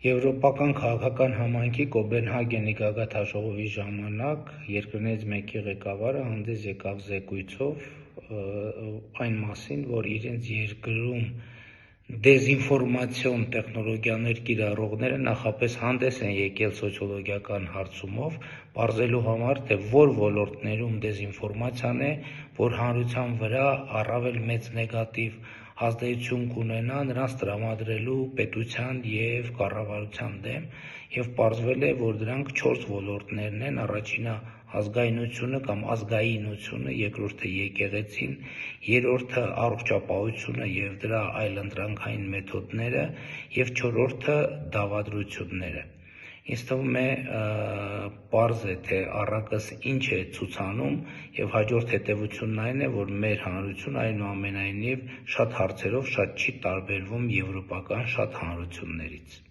Եվրոպական քաղաքական համայնքի Կոպենհագենի գագաթնաժողովի ժամանակ երկրներից մեկի ղեկավարը հանդես եկավ զեկույցով այն մասին, որ իրենց երկրում դեզինֆորմացիոն տեխնոլոգիաներ կիրառողները նախապես հանդես են եկել սոցիոլոգիական հարցումով, պարզելու համար, թե որ ոլորտներում դեզինֆորմացիան է, որ հանրության վրա առավել մեծ նեգատիվ ազդեցություն կունենա նրանց տրամադրելու պետության և կառավարության դեմ, և պարզվել է, որ դրանք 4 ոլորտներն են. առաջինը ազգայնությունը կամ ազգայինությունը, երկրորդը եկեղեցին, երրորդը առողջապահությունը և դրա այլընտրանքային մեթոդները և չորրորդը դավադրությունները։ Ինձ թվում է պարզ է, թե առակս ինչ է ցուցանում, և հաջորդ հետևությունն այն է, որ մեր հանրությունը այնուամենայնիվ շատ հարցերով շատ չի տարբերվում եվրոպական շատ հանրություններից։